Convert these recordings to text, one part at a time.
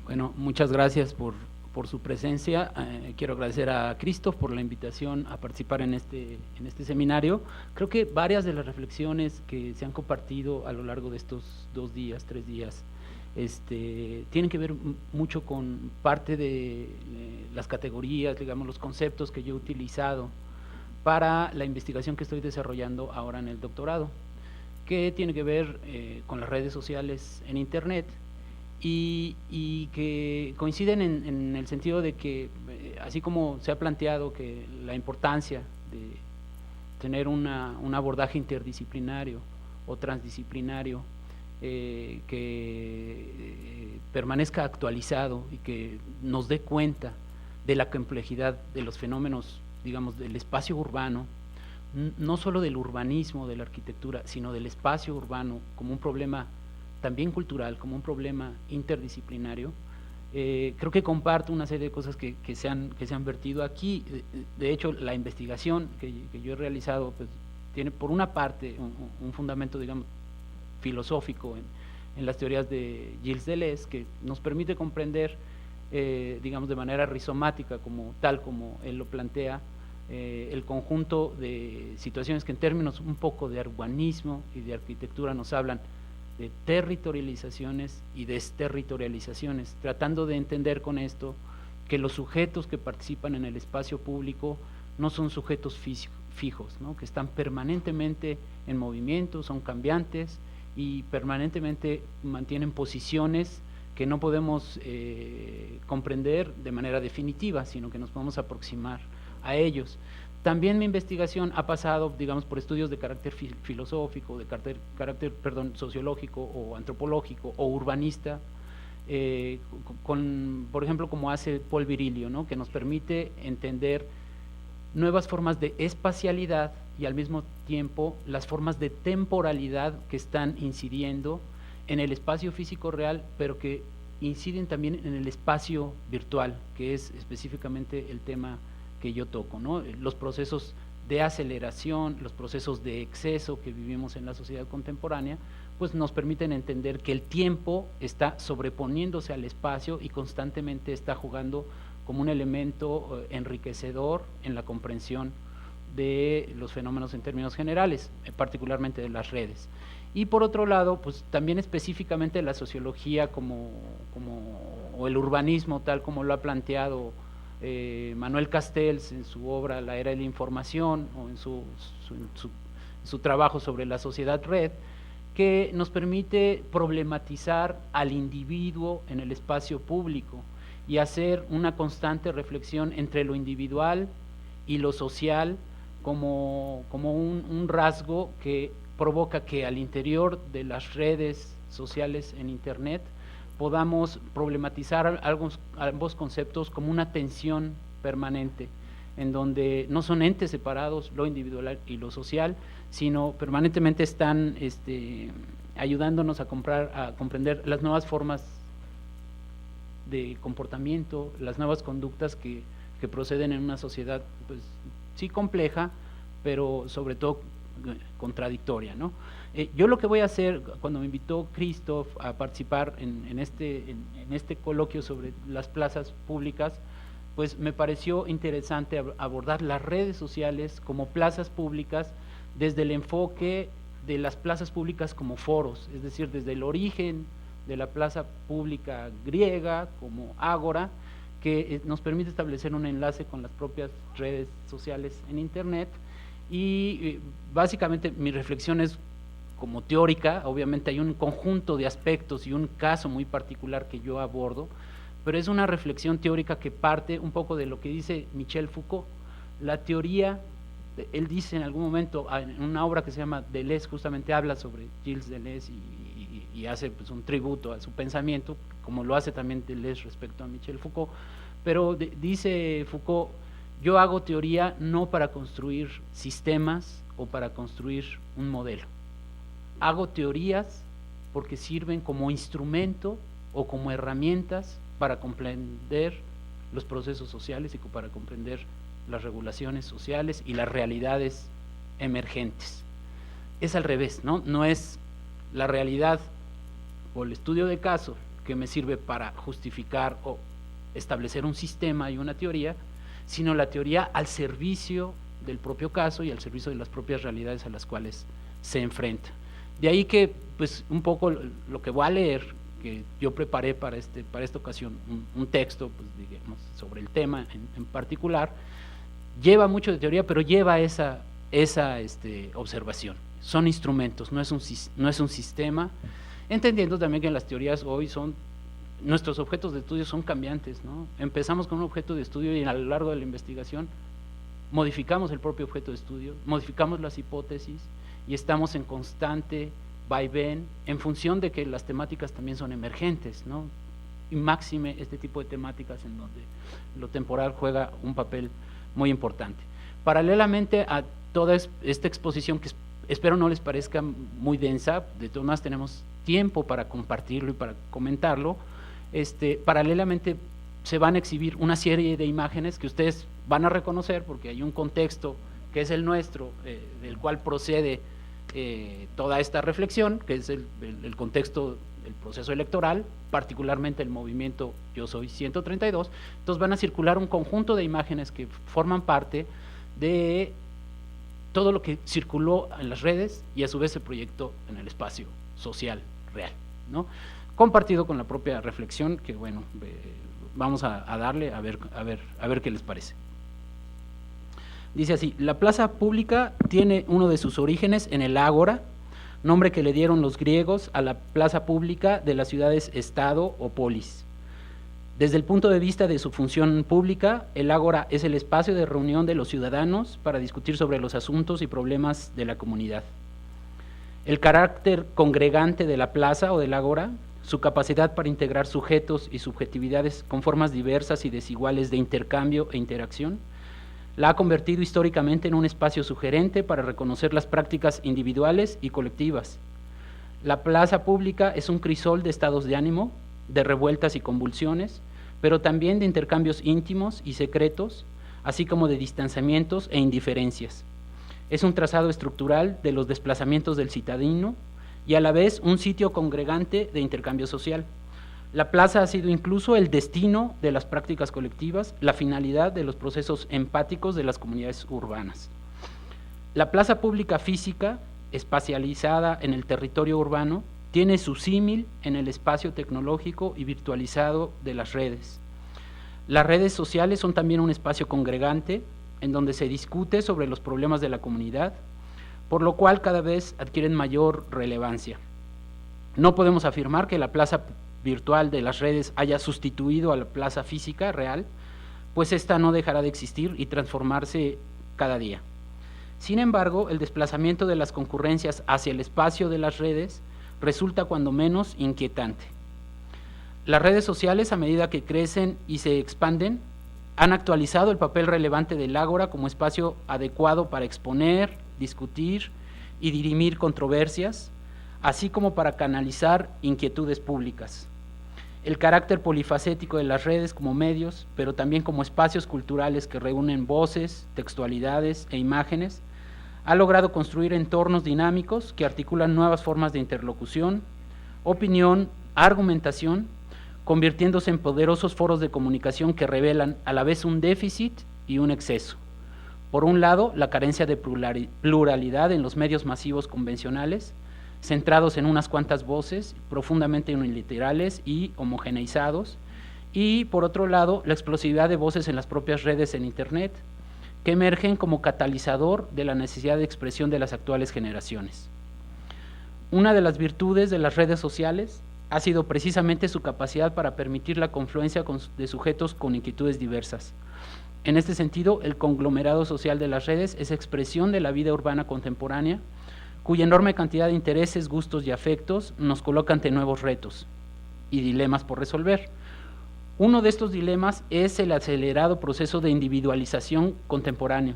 Bueno, muchas gracias por su presencia. Quiero agradecer a Christoph por la invitación a participar en este seminario. Creo que varias de las reflexiones que se han compartido a lo largo de estos 2 días, 3 días, tienen que ver mucho con parte de las categorías, digamos, los conceptos que yo he utilizado para la investigación que estoy desarrollando ahora en el doctorado, que tiene que ver con las redes sociales en Internet y que coinciden en el sentido de que, así como se ha planteado que la importancia de tener un abordaje interdisciplinario o transdisciplinario que permanezca actualizado y que nos dé cuenta de la complejidad de los fenómenos, digamos, del espacio urbano, no solo del urbanismo, de la arquitectura, sino del espacio urbano como un problema también cultural, como un problema interdisciplinario. Creo que comparto una serie de cosas que se han vertido aquí. De hecho, la investigación que yo he realizado pues, tiene por una parte un fundamento, digamos, filosófico en las teorías de Gilles Deleuze, que nos permite comprender, digamos, de manera rizomática, tal como él lo plantea, el conjunto de situaciones que en términos un poco de urbanismo y de arquitectura nos hablan de territorializaciones y desterritorializaciones, tratando de entender con esto que los sujetos que participan en el espacio público no son sujetos fijos, ¿no? Que están permanentemente en movimiento, son cambiantes y permanentemente mantienen posiciones que no podemos comprender de manera definitiva, sino que nos podemos aproximar a ellos. También mi investigación ha pasado, digamos, por estudios de carácter filosófico, de carácter sociológico o antropológico o urbanista, por ejemplo, como hace Paul Virilio, ¿no? Que nos permite entender nuevas formas de espacialidad y al mismo tiempo las formas de temporalidad que están incidiendo en el espacio físico real, pero que inciden también en el espacio virtual, que es específicamente el tema que yo toco, ¿no? Los procesos de aceleración, los procesos de exceso que vivimos en la sociedad contemporánea, pues nos permiten entender que el tiempo está sobreponiéndose al espacio y constantemente está jugando como un elemento enriquecedor en la comprensión de los fenómenos en términos generales, particularmente de las redes. Y por otro lado, pues también específicamente la sociología o el urbanismo, tal como lo ha planteado Manuel Castells en su obra La Era de la Información o en su trabajo sobre la sociedad red, que nos permite problematizar al individuo en el espacio público y hacer una constante reflexión entre lo individual y lo social como un rasgo que provoca que al interior de las redes sociales en Internet podamos problematizar ambos conceptos como una tensión permanente, en donde no son entes separados, lo individual y lo social, sino permanentemente están ayudándonos a comprender las nuevas formas de comportamiento, las nuevas conductas que proceden en una sociedad, pues sí compleja, pero sobre todo contradictoria, ¿no? Yo lo que voy a hacer, cuando me invitó Christoph a participar en este coloquio sobre las plazas públicas, pues me pareció interesante abordar las redes sociales como plazas públicas desde el enfoque de las plazas públicas como foros, es decir, desde el origen de la plaza pública griega como ágora, que nos permite establecer un enlace con las propias redes sociales en Internet. Y básicamente mi reflexión es como teórica, obviamente hay un conjunto de aspectos y un caso muy particular que yo abordo, pero es una reflexión teórica que parte un poco de lo que dice Michel Foucault. La teoría, él dice en algún momento, en una obra que se llama Deleuze, justamente habla sobre Gilles Deleuze y hace pues, un tributo a su pensamiento, como lo hace también Deleuze respecto a Michel Foucault, pero dice Foucault: yo hago teoría no para construir sistemas o para construir un modelo. Hago teorías porque sirven como instrumento o como herramientas para comprender los procesos sociales y para comprender las regulaciones sociales y las realidades emergentes. Es al revés, ¿no? No es la realidad o el estudio de caso que me sirve para justificar o establecer un sistema y una teoría, sino la teoría al servicio del propio caso y al servicio de las propias realidades a las cuales se enfrenta. De ahí que, pues, un poco lo que voy a leer, que yo preparé para esta ocasión, un texto, pues, digamos, sobre el tema en particular, lleva mucho de teoría, pero lleva esa observación. Son instrumentos, no es un sistema, entendiendo también que las teorías hoy nuestros objetos de estudio son cambiantes, ¿no? Empezamos con un objeto de estudio y a lo largo de la investigación modificamos el propio objeto de estudio, modificamos las hipótesis y estamos en constante vaivén en función de que las temáticas también son emergentes, ¿no? Y máxime este tipo de temáticas en donde lo temporal juega un papel muy importante. Paralelamente a toda esta exposición, que espero no les parezca muy densa, de todas maneras tenemos tiempo para compartirlo y para comentarlo, paralelamente se van a exhibir una serie de imágenes que ustedes van a reconocer porque hay un contexto que es el nuestro, del cual procede toda esta reflexión, que es el contexto del proceso electoral, particularmente el movimiento Yo Soy 132. Entonces van a circular un conjunto de imágenes que forman parte de todo lo que circuló en las redes y a su vez se proyectó en el espacio social real, ¿no? Compartido con la propia reflexión que, bueno, vamos a darle a ver qué les parece. Dice así: la plaza pública tiene uno de sus orígenes en el ágora, nombre que le dieron los griegos a la plaza pública de las ciudades-estado o polis. Desde el punto de vista de su función pública, el ágora es el espacio de reunión de los ciudadanos para discutir sobre los asuntos y problemas de la comunidad. El carácter congregante de la plaza o del ágora, su capacidad para integrar sujetos y subjetividades con formas diversas y desiguales de intercambio e interacción, la ha convertido históricamente en un espacio sugerente para reconocer las prácticas individuales y colectivas. La plaza pública es un crisol de estados de ánimo, de revueltas y convulsiones, pero también de intercambios íntimos y secretos, así como de distanciamientos e indiferencias. Es un trazado estructural de los desplazamientos del citadino y a la vez un sitio congregante de intercambio social. La plaza ha sido incluso el destino de las prácticas colectivas, la finalidad de los procesos empáticos de las comunidades urbanas. La plaza pública física, espacializada en el territorio urbano, tiene su símil en el espacio tecnológico y virtualizado de las redes. Las redes sociales son también un espacio congregante en donde se discute sobre los problemas de la comunidad, por lo cual cada vez adquieren mayor relevancia. No podemos afirmar que la plaza virtual de las redes haya sustituido a la plaza física real, pues esta no dejará de existir y transformarse cada día. Sin embargo, el desplazamiento de las concurrencias hacia el espacio de las redes resulta cuando menos inquietante. Las redes sociales, a medida que crecen y se expanden, han actualizado el papel relevante del ágora como espacio adecuado para exponer, discutir y dirimir controversias, así como para canalizar inquietudes públicas. El carácter polifacético de las redes como medios, pero también como espacios culturales que reúnen voces, textualidades e imágenes, ha logrado construir entornos dinámicos que articulan nuevas formas de interlocución, opinión, argumentación, convirtiéndose en poderosos foros de comunicación que revelan a la vez un déficit y un exceso. Por un lado, la carencia de pluralidad en los medios masivos convencionales, centrados en unas cuantas voces, profundamente unilaterales y homogeneizados, y por otro lado, la explosividad de voces en las propias redes en Internet, que emergen como catalizador de la necesidad de expresión de las actuales generaciones. Una de las virtudes de las redes sociales ha sido precisamente su capacidad para permitir la confluencia de sujetos con inquietudes diversas. En este sentido, el conglomerado social de las redes es expresión de la vida urbana contemporánea, cuya enorme cantidad de intereses, gustos y afectos nos coloca ante nuevos retos y dilemas por resolver. Uno de estos dilemas es el acelerado proceso de individualización contemporáneo,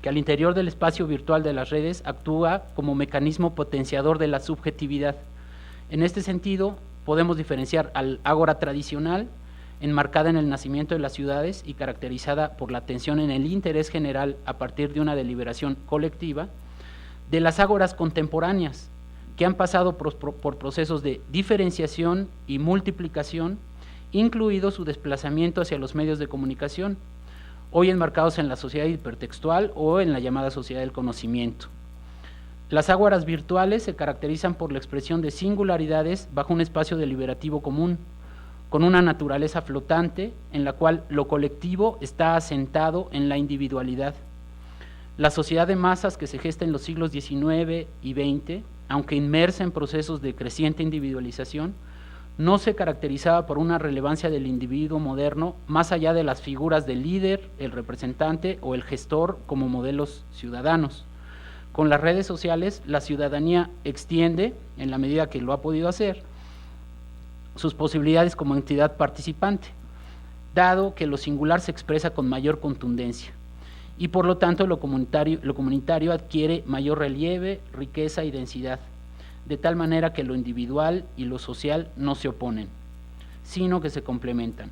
que al interior del espacio virtual de las redes actúa como mecanismo potenciador de la subjetividad. En este sentido, podemos diferenciar al ágora tradicional, enmarcada en el nacimiento de las ciudades y caracterizada por la atención en el interés general a partir de una deliberación colectiva, de las ágoras contemporáneas, que han pasado por procesos de diferenciación y multiplicación, incluido su desplazamiento hacia los medios de comunicación, hoy enmarcados en la sociedad hipertextual o en la llamada sociedad del conocimiento. Las ágoras virtuales se caracterizan por la expresión de singularidades bajo un espacio deliberativo común, con una naturaleza flotante en la cual lo colectivo está asentado en la individualidad. La sociedad de masas que se gesta en los siglos XIX y XX, aunque inmersa en procesos de creciente individualización, no se caracterizaba por una relevancia del individuo moderno más allá de las figuras del líder, el representante o el gestor como modelos ciudadanos. Con las redes sociales, la ciudadanía extiende, en la medida que lo ha podido hacer, sus posibilidades como entidad participante, dado que lo singular se expresa con mayor contundencia y por lo tanto lo comunitario adquiere mayor relieve, riqueza y densidad, de tal manera que lo individual y lo social no se oponen, sino que se complementan.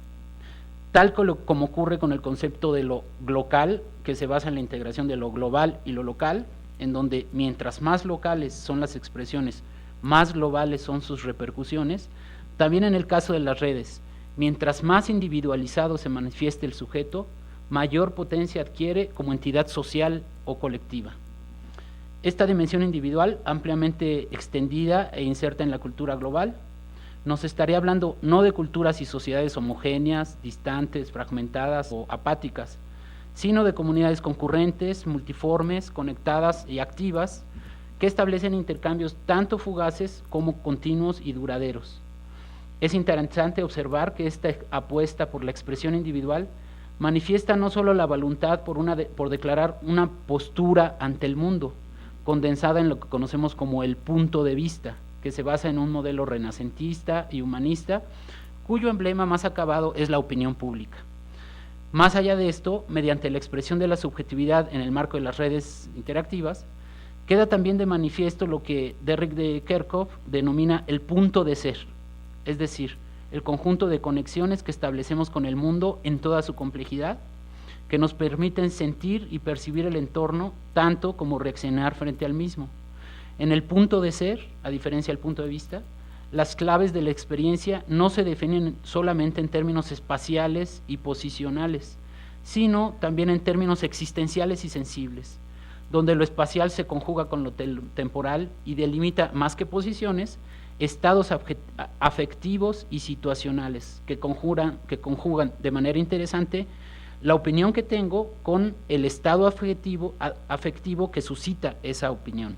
Tal como ocurre con el concepto de lo local, que se basa en la integración de lo global y lo local, en donde mientras más locales son las expresiones, más globales son sus repercusiones. También en el caso de las redes, mientras más individualizado se manifieste el sujeto, mayor potencia adquiere como entidad social o colectiva. Esta dimensión individual, ampliamente extendida e inserta en la cultura global, nos estaría hablando no de culturas y sociedades homogéneas, distantes, fragmentadas o apáticas, sino de comunidades concurrentes, multiformes, conectadas y activas, que establecen intercambios tanto fugaces como continuos y duraderos. Es interesante observar que esta apuesta por la expresión individual manifiesta no solo la voluntad por declarar una postura ante el mundo, condensada en lo que conocemos como el punto de vista, que se basa en un modelo renacentista y humanista, cuyo emblema más acabado es la opinión pública. Más allá de esto, mediante la expresión de la subjetividad en el marco de las redes interactivas, queda también de manifiesto lo que Derrida de Kerckhoff denomina el punto de ser, es decir, el conjunto de conexiones que establecemos con el mundo en toda su complejidad, que nos permiten sentir y percibir el entorno tanto como reaccionar frente al mismo. En el punto de ser, a diferencia del punto de vista, las claves de la experiencia no se definen solamente en términos espaciales y posicionales, sino también en términos existenciales y sensibles, donde lo espacial se conjuga con lo temporal y delimita, más que posiciones, estados afectivos y situacionales que conjugan de manera interesante la opinión que tengo con el estado afectivo que suscita esa opinión.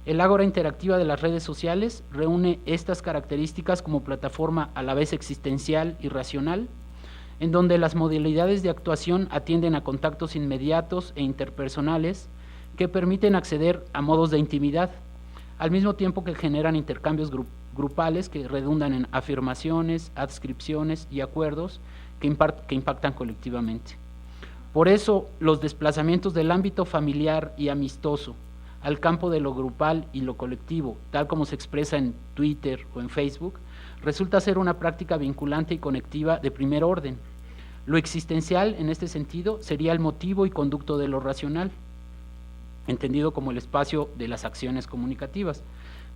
El ágora interactiva de las redes sociales reúne estas características como plataforma a la vez existencial y racional, en donde las modalidades de actuación atienden a contactos inmediatos e interpersonales que permiten acceder a modos de intimidad, al mismo tiempo que generan intercambios grupales que redundan en afirmaciones, adscripciones y acuerdos que impactan colectivamente. Por eso, los desplazamientos del ámbito familiar y amistoso al campo de lo grupal y lo colectivo, tal como se expresa en Twitter o en Facebook, resulta ser una práctica vinculante y conectiva de primer orden. Lo existencial, en este sentido, sería el motivo y conducto de lo racional, entendido como el espacio de las acciones comunicativas,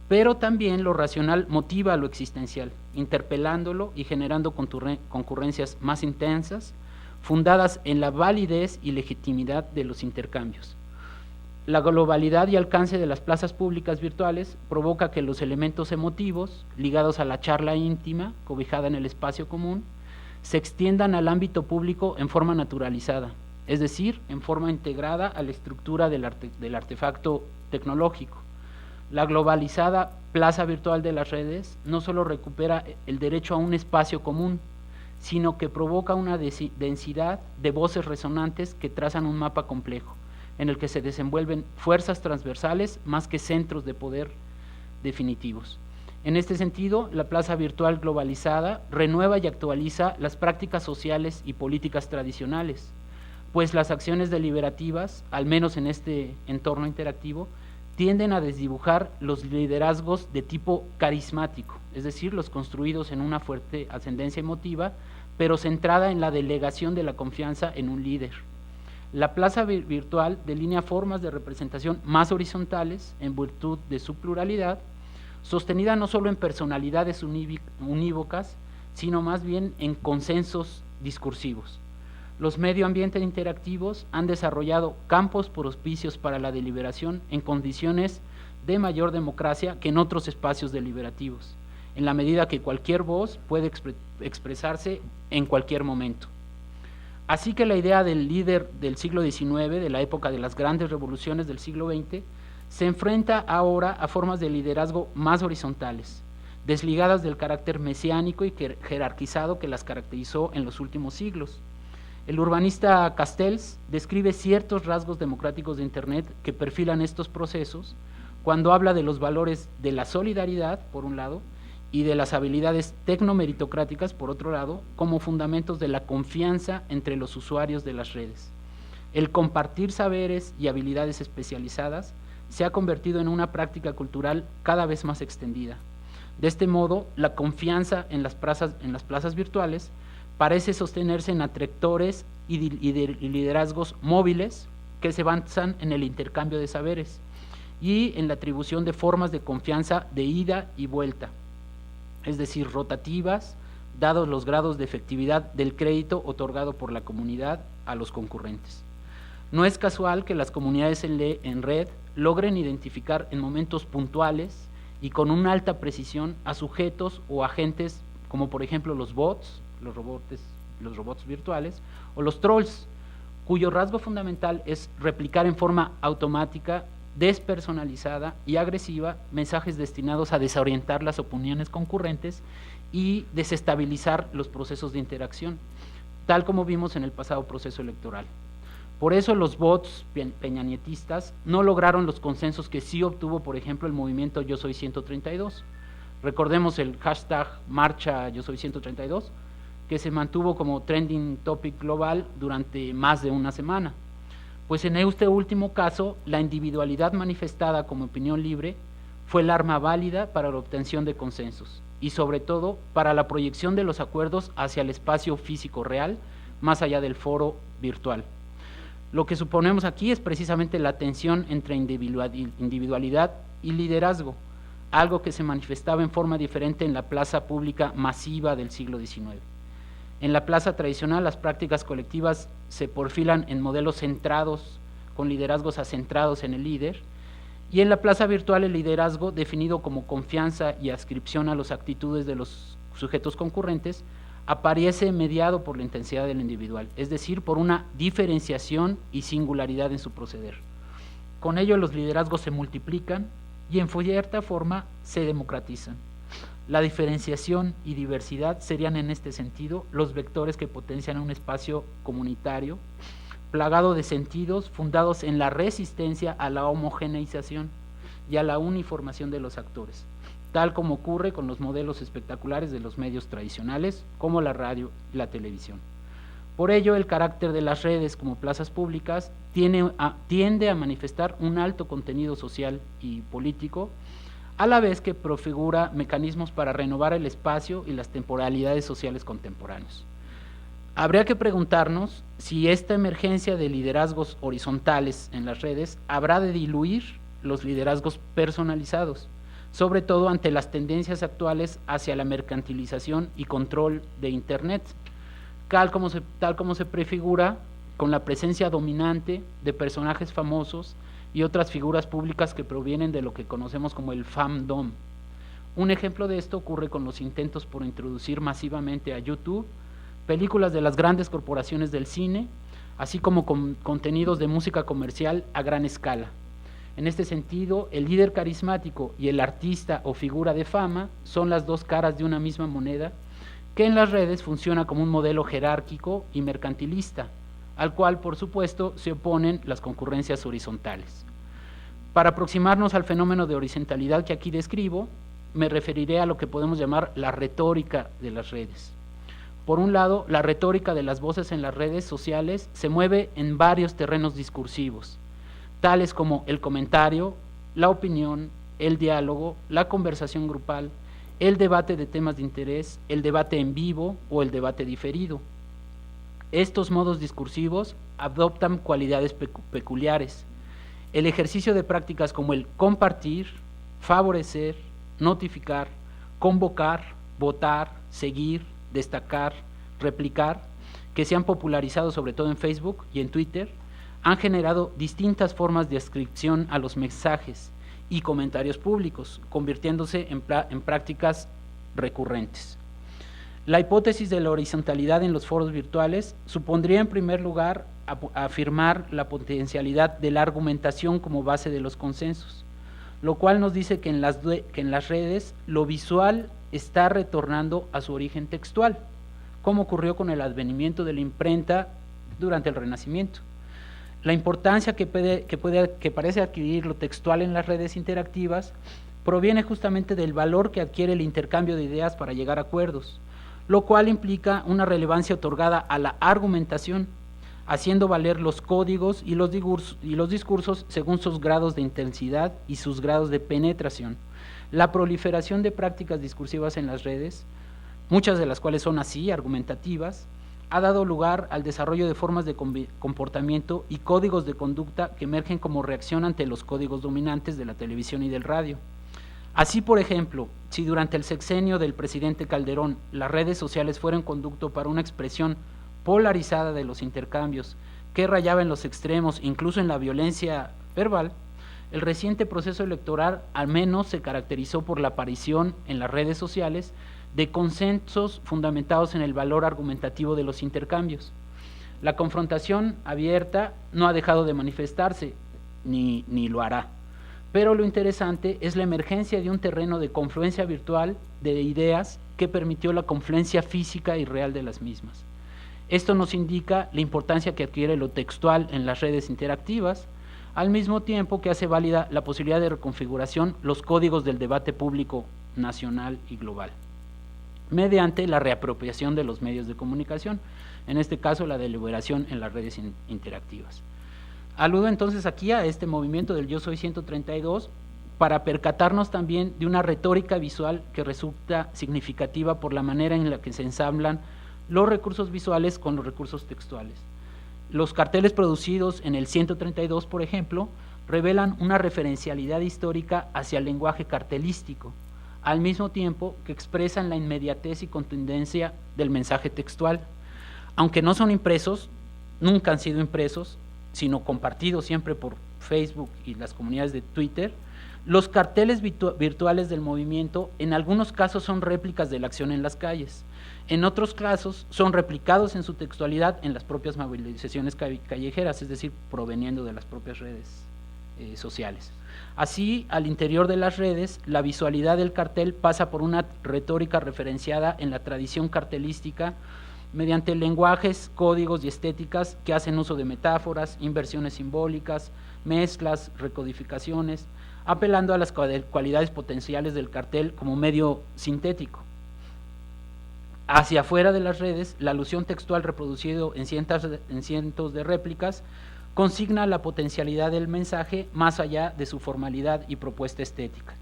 pero también lo racional motiva a lo existencial, interpelándolo y generando concurrencias más intensas, fundadas en la validez y legitimidad de los intercambios. La globalidad y alcance de las plazas públicas virtuales provoca que los elementos emotivos, ligados a la charla íntima, cobijada en el espacio común, se extiendan al ámbito público en forma naturalizada, es decir, en forma integrada a la estructura del artefacto tecnológico. La globalizada plaza virtual de las redes no solo recupera el derecho a un espacio común, sino que provoca una densidad de voces resonantes que trazan un mapa complejo, en el que se desenvuelven fuerzas transversales más que centros de poder definitivos. En este sentido, la plaza virtual globalizada renueva y actualiza las prácticas sociales y políticas tradicionales, pues las acciones deliberativas, al menos en este entorno interactivo, tienden a desdibujar los liderazgos de tipo carismático, es decir, los construidos en una fuerte ascendencia emotiva, pero centrada en la delegación de la confianza en un líder. La plaza virtual delinea formas de representación más horizontales en virtud de su pluralidad, sostenida no solo en personalidades unívocas, sino más bien en consensos discursivos. Los medioambientes interactivos han desarrollado campos propicios para la deliberación en condiciones de mayor democracia que en otros espacios deliberativos, en la medida que cualquier voz puede expresarse en cualquier momento. Así que la idea del líder del siglo XIX, de la época de las grandes revoluciones del siglo XX, se enfrenta ahora a formas de liderazgo más horizontales, desligadas del carácter mesiánico y jerarquizado que las caracterizó en los últimos siglos. El urbanista Castells describe ciertos rasgos democráticos de Internet que perfilan estos procesos cuando habla de los valores de la solidaridad, por un lado, y de las habilidades tecnomeritocráticas, por otro lado, como fundamentos de la confianza entre los usuarios de las redes. El compartir saberes y habilidades especializadas se ha convertido en una práctica cultural cada vez más extendida. De este modo, la confianza en las plazas virtuales parece sostenerse en atractores y liderazgos móviles que se basan en el intercambio de saberes y en la atribución de formas de confianza de ida y vuelta, es decir, rotativas, dados los grados de efectividad del crédito otorgado por la comunidad a los concurrentes. No es casual que las comunidades en red logren identificar en momentos puntuales y con una alta precisión a sujetos o agentes como por ejemplo los bots, los robots virtuales, o los trolls, cuyo rasgo fundamental es replicar en forma automática, despersonalizada y agresiva mensajes destinados a desorientar las opiniones concurrentes y desestabilizar los procesos de interacción, tal como vimos en el pasado proceso electoral. Por eso los bots peñanietistas no lograron los consensos que sí obtuvo, por ejemplo, el movimiento Yo Soy 132. Recordemos el hashtag Marcha Yo Soy 132, que se mantuvo como trending topic global durante más de una semana. Pues en este último caso, la individualidad manifestada como opinión libre fue el arma válida para la obtención de consensos y sobre todo para la proyección de los acuerdos hacia el espacio físico real, más allá del foro virtual. Lo que suponemos aquí es precisamente la tensión entre individualidad y liderazgo, algo que se manifestaba en forma diferente en la plaza pública masiva del siglo XIX. En la plaza tradicional, las prácticas colectivas se perfilan en modelos centrados, con liderazgos acentrados en el líder, y en la plaza virtual el liderazgo, definido como confianza y adscripción a las actitudes de los sujetos concurrentes, aparece mediado por la intensidad del individual, es decir, por una diferenciación y singularidad en su proceder. Con ello los liderazgos se multiplican y en cierta forma se democratizan. La diferenciación y diversidad serían en este sentido los vectores que potencian un espacio comunitario plagado de sentidos fundados en la resistencia a la homogeneización y a la uniformación de los actores, tal como ocurre con los modelos espectaculares de los medios tradicionales como la radio y la televisión. Por ello, el carácter de las redes como plazas públicas tiende a manifestar un alto contenido social y político, a la vez que prefigura mecanismos para renovar el espacio y las temporalidades sociales contemporáneos. Habría que preguntarnos si esta emergencia de liderazgos horizontales en las redes habrá de diluir los liderazgos personalizados, sobre todo ante las tendencias actuales hacia la mercantilización y control de Internet, tal como se prefigura con la presencia dominante de personajes famosos y otras figuras públicas que provienen de lo que conocemos como el fandom. Un ejemplo de esto ocurre con los intentos por introducir masivamente a YouTube películas de las grandes corporaciones del cine, así como con contenidos de música comercial a gran escala. En este sentido, el líder carismático y el artista o figura de fama son las dos caras de una misma moneda que en las redes funciona como un modelo jerárquico y mercantilista, al cual, por supuesto, se oponen las concurrencias horizontales. Para aproximarnos al fenómeno de horizontalidad que aquí describo, me referiré a lo que podemos llamar la retórica de las redes. Por un lado, la retórica de las voces en las redes sociales se mueve en varios terrenos discursivos, tales como el comentario, la opinión, el diálogo, la conversación grupal, el debate de temas de interés, el debate en vivo o el debate diferido. Estos modos discursivos adoptan cualidades peculiares. El ejercicio de prácticas como el compartir, favorecer, notificar, convocar, votar, seguir, destacar, replicar, que se han popularizado sobre todo en Facebook y en Twitter, han generado distintas formas de ascripción a los mensajes y comentarios públicos, convirtiéndose en prácticas recurrentes. La hipótesis de la horizontalidad en los foros virtuales supondría en primer lugar afirmar la potencialidad de la argumentación como base de los consensos, lo cual nos dice que en las redes lo visual está retornando a su origen textual, como ocurrió con el advenimiento de la imprenta durante el Renacimiento. La importancia que parece adquirir lo textual en las redes interactivas proviene justamente del valor que adquiere el intercambio de ideas para llegar a acuerdos, lo cual implica una relevancia otorgada a la argumentación, haciendo valer los códigos y los discursos según sus grados de intensidad y sus grados de penetración. La proliferación de prácticas discursivas en las redes, muchas de las cuales son así, argumentativas, ha dado lugar al desarrollo de formas de comportamiento y códigos de conducta que emergen como reacción ante los códigos dominantes de la televisión y del radio. Así, por ejemplo, si durante el sexenio del presidente Calderón las redes sociales fueron conducto para una expresión polarizada de los intercambios que rayaba en los extremos, incluso en la violencia verbal, el reciente proceso electoral al menos se caracterizó por la aparición en las redes sociales de consensos fundamentados en el valor argumentativo de los intercambios. La confrontación abierta no ha dejado de manifestarse, ni lo hará. Pero lo interesante es la emergencia de un terreno de confluencia virtual de ideas que permitió la confluencia física y real de las mismas. Esto nos indica la importancia que adquiere lo textual en las redes interactivas, al mismo tiempo que hace válida la posibilidad de reconfiguración los códigos del debate público nacional y global, mediante la reapropiación de los medios de comunicación, en este caso la deliberación en las redes interactivas. Aludo entonces aquí a este movimiento del Yo Soy 132 para percatarnos también de una retórica visual que resulta significativa por la manera en la que se ensamblan los recursos visuales con los recursos textuales. Los carteles producidos en el 132, por ejemplo, revelan una referencialidad histórica hacia el lenguaje cartelístico, al mismo tiempo que expresan la inmediatez y contundencia del mensaje textual. Aunque no son impresos, nunca han sido impresos, sino compartidos siempre por Facebook y las comunidades de Twitter, los carteles virtuales del movimiento en algunos casos son réplicas de la acción en las calles, en otros casos son replicados en su textualidad en las propias movilizaciones callejeras, es decir, proveniendo de las propias redes sociales. Así, al interior de las redes, la visualidad del cartel pasa por una retórica referenciada en la tradición cartelística mediante lenguajes, códigos y estéticas que hacen uso de metáforas, inversiones simbólicas, mezclas, recodificaciones, apelando a las cualidades potenciales del cartel como medio sintético. Hacia afuera de las redes, la alusión textual reproducido en cientos de réplicas consigna la potencialidad del mensaje más allá de su formalidad y propuesta estética.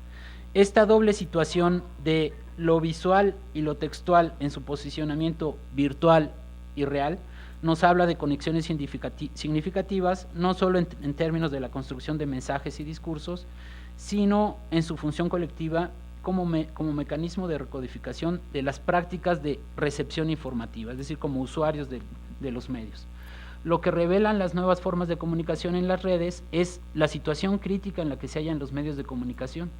Esta doble situación de lo visual y lo textual en su posicionamiento virtual y real nos habla de conexiones significativas, no solo en términos de la construcción de mensajes y discursos, sino en su función colectiva como mecanismo de recodificación de las prácticas de recepción informativa, es decir, como usuarios de los medios. Lo que revelan las nuevas formas de comunicación en las redes es la situación crítica en la que se hallan los medios de comunicación,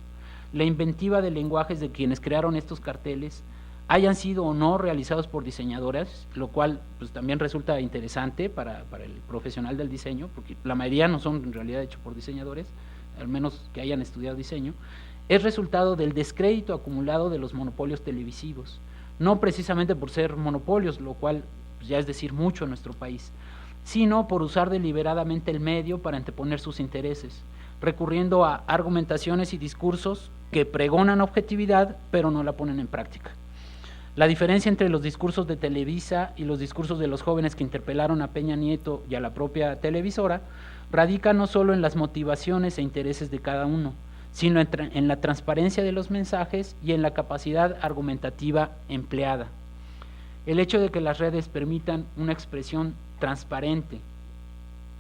la inventiva de lenguajes de quienes crearon estos carteles, hayan sido o no realizados por diseñadores, lo cual pues, también resulta interesante para el profesional del diseño, porque la mayoría no son en realidad hechos por diseñadores, al menos que hayan estudiado diseño, es resultado del descrédito acumulado de los monopolios televisivos, no precisamente por ser monopolios, lo cual pues, ya es decir mucho en nuestro país, sino por usar deliberadamente el medio para anteponer sus intereses, recurriendo a argumentaciones y discursos que pregonan objetividad, pero no la ponen en práctica. La diferencia entre los discursos de Televisa y los discursos de los jóvenes que interpelaron a Peña Nieto y a la propia televisora radica no solo en las motivaciones e intereses de cada uno, sino en la transparencia de los mensajes y en la capacidad argumentativa empleada. El hecho de que las redes permitan una expresión transparente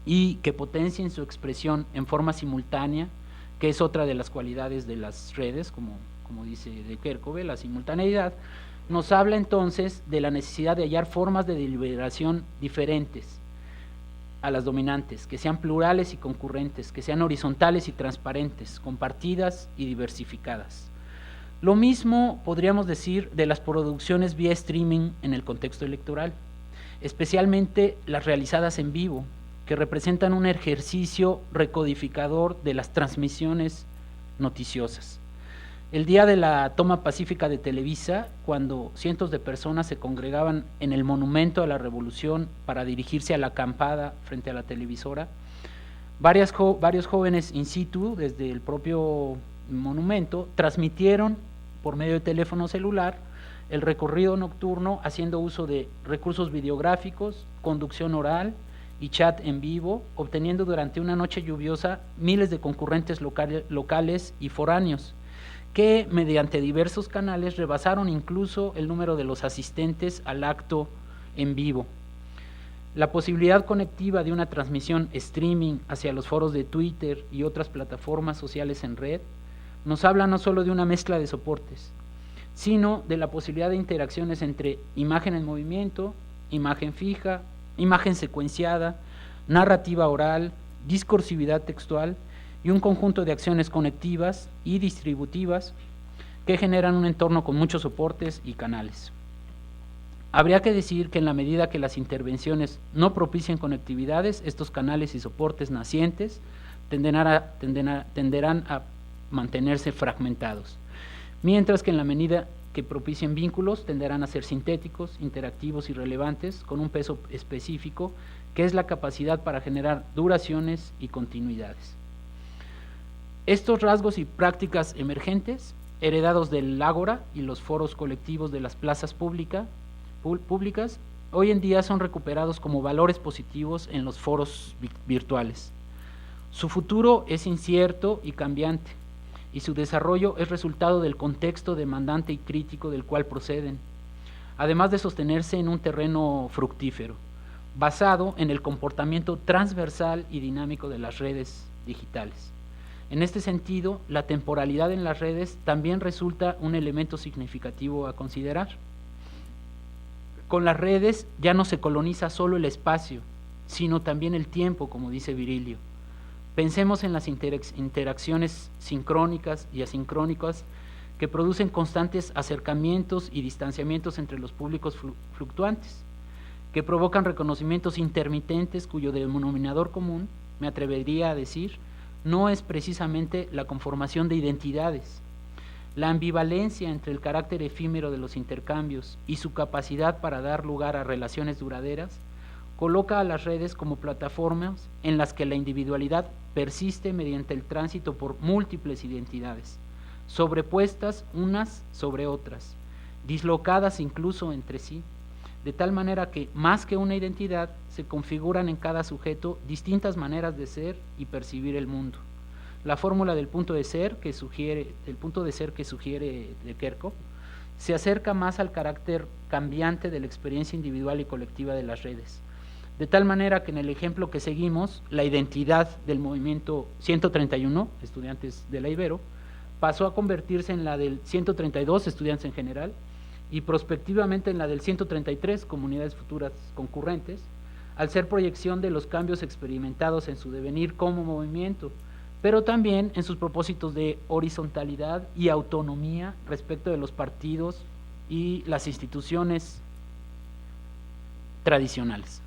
y que potencien su expresión en forma simultánea que es otra de las cualidades de las redes, como dice de Kerkhove, la simultaneidad, nos habla entonces de la necesidad de hallar formas de deliberación diferentes a las dominantes, que sean plurales y concurrentes, que sean horizontales y transparentes, compartidas y diversificadas. Lo mismo podríamos decir de las producciones vía streaming en el contexto electoral, especialmente las realizadas en vivo, que representan un ejercicio recodificador de las transmisiones noticiosas. El día de la toma pacífica de Televisa, cuando cientos de personas se congregaban en el Monumento a la Revolución para dirigirse a la acampada frente a la televisora, varios jóvenes in situ, desde el propio monumento, transmitieron por medio de teléfono celular el recorrido nocturno haciendo uso de recursos videográficos, conducción oral y chat en vivo, obteniendo durante una noche lluviosa miles de concurrentes locales y foráneos, que mediante diversos canales rebasaron incluso el número de los asistentes al acto en vivo. La posibilidad conectiva de una transmisión streaming hacia los foros de Twitter y otras plataformas sociales en red nos habla no solo de una mezcla de soportes, sino de la posibilidad de interacciones entre imagen en movimiento, imagen fija, imagen secuenciada, narrativa oral, discursividad textual y un conjunto de acciones conectivas y distributivas que generan un entorno con muchos soportes y canales. Habría que decir que en la medida que las intervenciones no propicien conectividades, estos canales y soportes nacientes tenderán a mantenerse fragmentados, mientras que en la medida que propicien vínculos tenderán a ser sintéticos, interactivos y relevantes, con un peso específico, que es la capacidad para generar duraciones y continuidades. Estos rasgos y prácticas emergentes, heredados del ágora y los foros colectivos de las plazas públicas, hoy en día son recuperados como valores positivos en los foros virtuales. Su futuro es incierto y cambiante, y su desarrollo es resultado del contexto demandante y crítico del cual proceden, además de sostenerse en un terreno fructífero, basado en el comportamiento transversal y dinámico de las redes digitales. En este sentido, la temporalidad en las redes también resulta un elemento significativo a considerar. Con las redes ya no se coloniza solo el espacio, sino también el tiempo, como dice Virilio. Pensemos en las interacciones sincrónicas y asincrónicas que producen constantes acercamientos y distanciamientos entre los públicos fluctuantes, que provocan reconocimientos intermitentes cuyo denominador común, me atrevería a decir, no es precisamente la conformación de identidades. La ambivalencia entre el carácter efímero de los intercambios y su capacidad para dar lugar a relaciones duraderas coloca a las redes como plataformas en las que la individualidad persiste mediante el tránsito por múltiples identidades, sobrepuestas unas sobre otras, dislocadas incluso entre sí, de tal manera que, más que una identidad, se configuran en cada sujeto distintas maneras de ser y percibir el mundo. La fórmula del punto de ser que sugiere de Kerkhove se acerca más al carácter cambiante de la experiencia individual y colectiva de las redes. De tal manera que en el ejemplo que seguimos, la identidad del movimiento 131, estudiantes de la Ibero, pasó a convertirse en la del 132, estudiantes en general, y prospectivamente en la del 133, comunidades futuras concurrentes, al ser proyección de los cambios experimentados en su devenir como movimiento, pero también en sus propósitos de horizontalidad y autonomía respecto de los partidos y las instituciones tradicionales.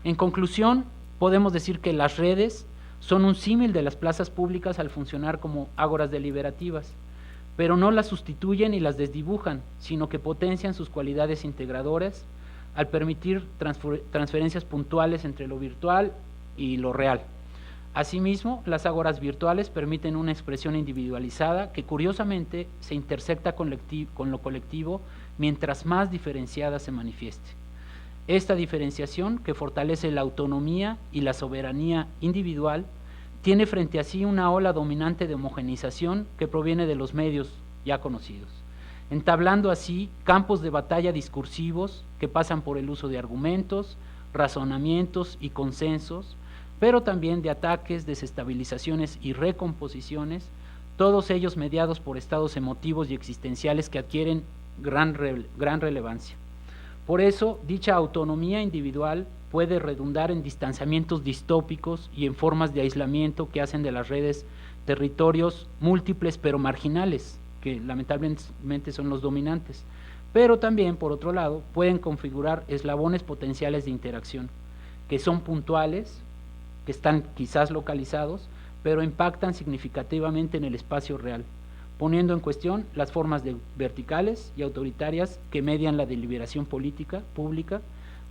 En conclusión, podemos decir que las redes son un símil de las plazas públicas al funcionar como ágoras deliberativas, pero no las sustituyen y las desdibujan, sino que potencian sus cualidades integradoras al permitir transferencias puntuales entre lo virtual y lo real. Asimismo, las ágoras virtuales permiten una expresión individualizada que curiosamente se intersecta con lo colectivo mientras más diferenciada se manifieste. Esta diferenciación, que fortalece la autonomía y la soberanía individual, tiene frente a sí una ola dominante de homogeneización que proviene de los medios ya conocidos, entablando así campos de batalla discursivos que pasan por el uso de argumentos, razonamientos y consensos, pero también de ataques, desestabilizaciones y recomposiciones, todos ellos mediados por estados emotivos y existenciales que adquieren gran relevancia. Por eso, dicha autonomía individual puede redundar en distanciamientos distópicos y en formas de aislamiento que hacen de las redes territorios múltiples pero marginales, que lamentablemente son los dominantes. Pero también, por otro lado, pueden configurar eslabones potenciales de interacción, que son puntuales, que están quizás localizados, pero impactan significativamente en el espacio real, poniendo en cuestión las formas verticales y autoritarias que median la deliberación política pública,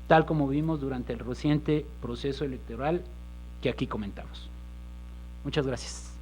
tal como vimos durante el reciente proceso electoral que aquí comentamos. Muchas gracias.